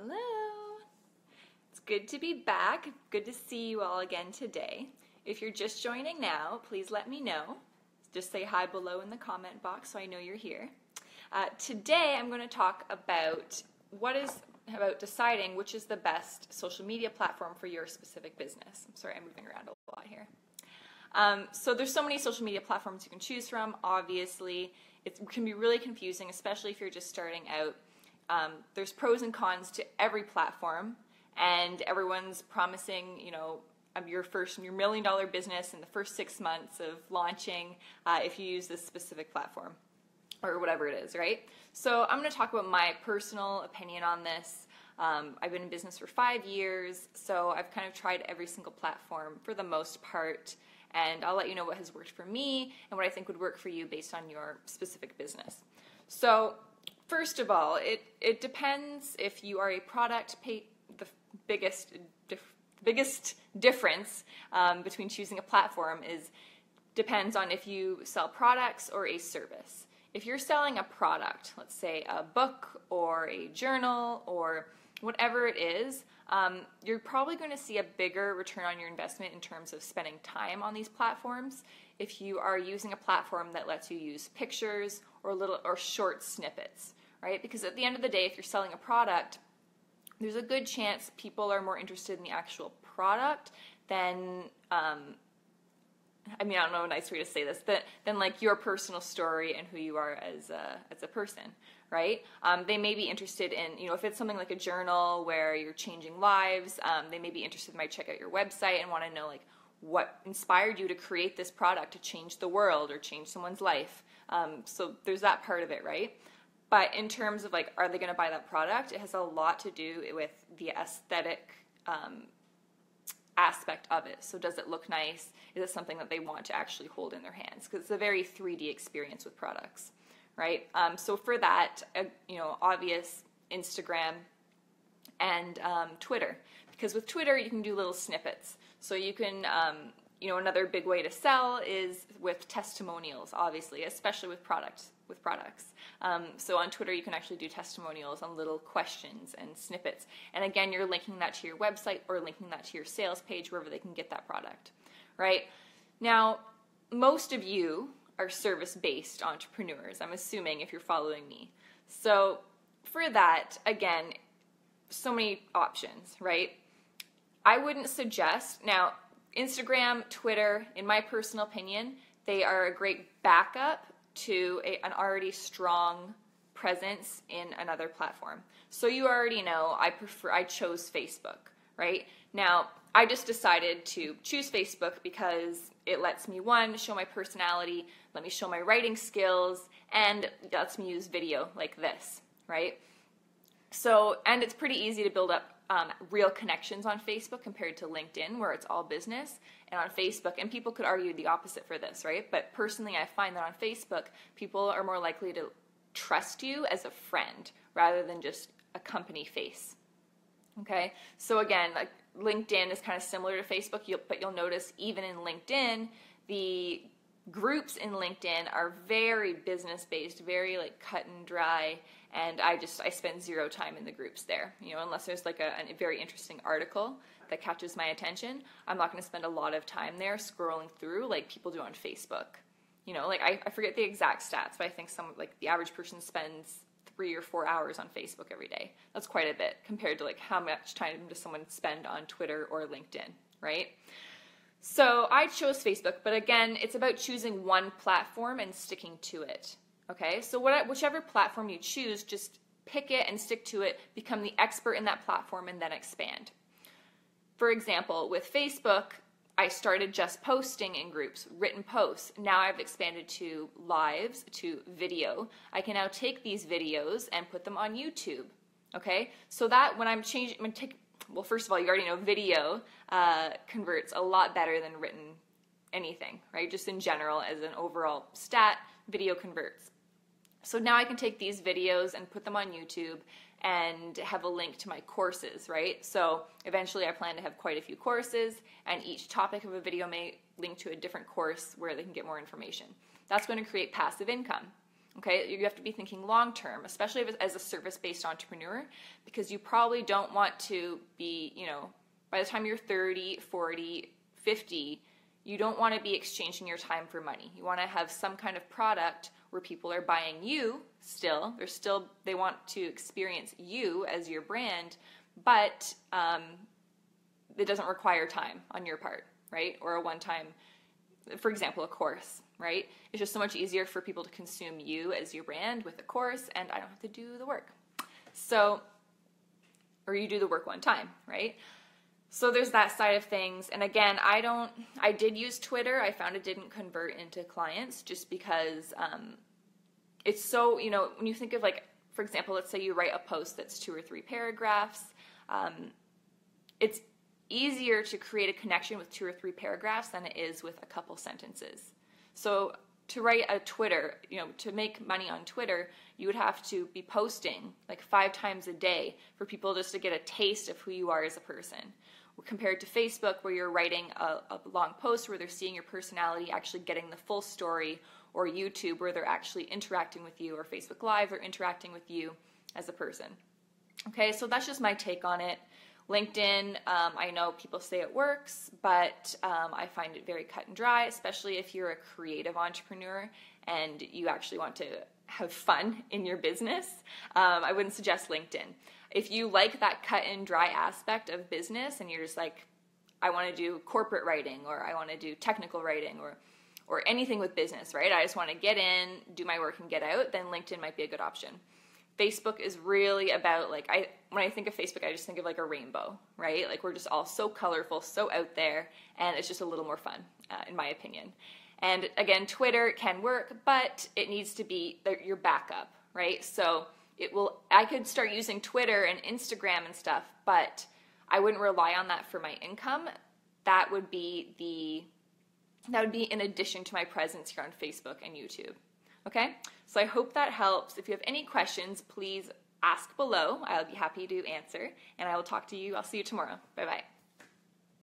Hello. It's good to be back. Good to see you all again today. If you're just joining now, please let me know. Just say hi below in the comment box so I know you're here. Today I'm going to talk about deciding which is the best social media platform for your specific business. I'm sorry, I'm moving around a lot here. So there's so many social media platforms you can choose from. Obviously, it can be really confusing, especially if you're just starting out. There's pros and cons to every platform, and everyone's promising, your $1 million business in the first 6 months of launching if you use this specific platform or whatever it is, right? So I'm going to talk about my personal opinion on this. I've been in business for 5 years, so I've kind of tried every single platform for the most part, and I'll let you know what has worked for me and what I think would work for you based on your specific business. So first of all, it depends if you are a product. The biggest difference between choosing a platform depends on if you sell products or a service. If you're selling a product, let's say a book or a journal or whatever it is, you're probably going to see a bigger return on your investment in terms of spending time on these platforms if you are using a platform that lets you use pictures or short snippets, right? Because at the end of the day, if you're selling a product, there's a good chance people are more interested in the actual product than I don't know a nice way to say this, than like your personal story and who you are as a person, right? They may be interested in, if it's something like a journal where you're changing lives, they may be interested, might check out your website and want to know like what inspired you to create this product to change the world or change someone's life. So there's that part of it, right? But in terms of like, are they going to buy that product? It has a lot to do with the aesthetic aspect of it. So does it look nice? Is it something that they want to actually hold in their hands? Because it's a very 3D experience with products, right? So for that, obvious Instagram and Twitter. Because with Twitter, you can do little snippets. So you can, another big way to sell is with testimonials, obviously, especially with products. So on Twitter, you can actually do testimonials on little questions and snippets. And again, you're linking that to your website or linking that to your sales page, wherever they can get that product, right? Now, most of you are service-based entrepreneurs, I'm assuming, if you're following me. So for that, again, so many options, right? I wouldn't suggest, now, Instagram, Twitter, in my personal opinion, they are a great backup to an already strong presence in another platform. So you already know I chose Facebook, right? Now, I just decided to choose Facebook because it lets me, one, show my personality, let me show my writing skills, and it lets me use video like this, right? So, and it's pretty easy to build up real connections on Facebook compared to LinkedIn, where it's all business, and on Facebook, and people could argue the opposite for this, right? But personally, I find that on Facebook, people are more likely to trust you as a friend rather than just a company face, okay? So again, like LinkedIn is kind of similar to Facebook, but you'll notice even in LinkedIn, the groups in LinkedIn are very business-based, very like cut and dry, and I spend zero time in the groups there, unless there's like a very interesting article that catches my attention. I'm not going to spend a lot of time there scrolling through like people do on Facebook. I forget the exact stats, but I think the average person spends 3 or 4 hours on Facebook every day. That's quite a bit compared to like how much time does someone spend on Twitter or LinkedIn, right? So I chose Facebook, but again, it's about choosing one platform and sticking to it, okay? So whichever platform you choose, just pick it and stick to it, become the expert in that platform, and then expand. For example, with Facebook, I started just posting in groups, written posts. Now I've expanded to lives, to video. I can now take these videos and put them on YouTube, okay? So that when I'm well, first of all, you already know video converts a lot better than written anything, right? Just in general, as an overall stat, video converts. So now I can take these videos and put them on YouTube and have a link to my courses, right? So eventually I plan to have quite a few courses, and each topic of a video may link to a different course where they can get more information. That's going to create passive income, Okay, you have to be thinking long term, especially as a service-based entrepreneur, because you probably don't want to be, by the time you're 30, 40, 50, you don't want to be exchanging your time for money. You want to have some kind of product where people are buying you still. They want to experience you as your brand, but it doesn't require time on your part, right? Or a one-time, for example, a course, right? It's just so much easier for people to consume you as your brand with a course, and I don't have to do the work. Or you do the work one time, right? So there's that side of things. And again, I did use Twitter. I found it didn't convert into clients just because it's so, when you think of like, for example, let's say you write a post that's 2 or 3 paragraphs, it's easier to create a connection with 2 or 3 paragraphs than it is with a couple sentences. So to write a Twitter, to make money on Twitter, you would have to be posting like 5 times a day for people just to get a taste of who you are as a person. Compared to Facebook, where you're writing a long post where they're seeing your personality, actually getting the full story, or YouTube, where they're actually interacting with you, or Facebook Live, they're interacting with you as a person. Okay, so that's just my take on it. LinkedIn, I know people say it works, but I find it very cut and dry, especially if you're a creative entrepreneur and you actually want to have fun in your business. I wouldn't suggest LinkedIn. If you like that cut and dry aspect of business and you're just like, I want to do corporate writing, or I want to do technical writing, or anything with business, right? I just want to get in, do my work, and get out, then LinkedIn might be a good option. Facebook is really about, like, when I think of Facebook, I just think of like a rainbow, right? Like, we're just all so colorful, so out there, and it's just a little more fun, in my opinion. And again, Twitter can work, but it needs to be your backup, right? So I could start using Twitter and Instagram and stuff, but I wouldn't rely on that for my income. That would be in addition to my presence here on Facebook and YouTube. Okay? So I hope that helps. If you have any questions, please ask below. I'll be happy to answer, and I will talk to you. I'll see you tomorrow. Bye-bye.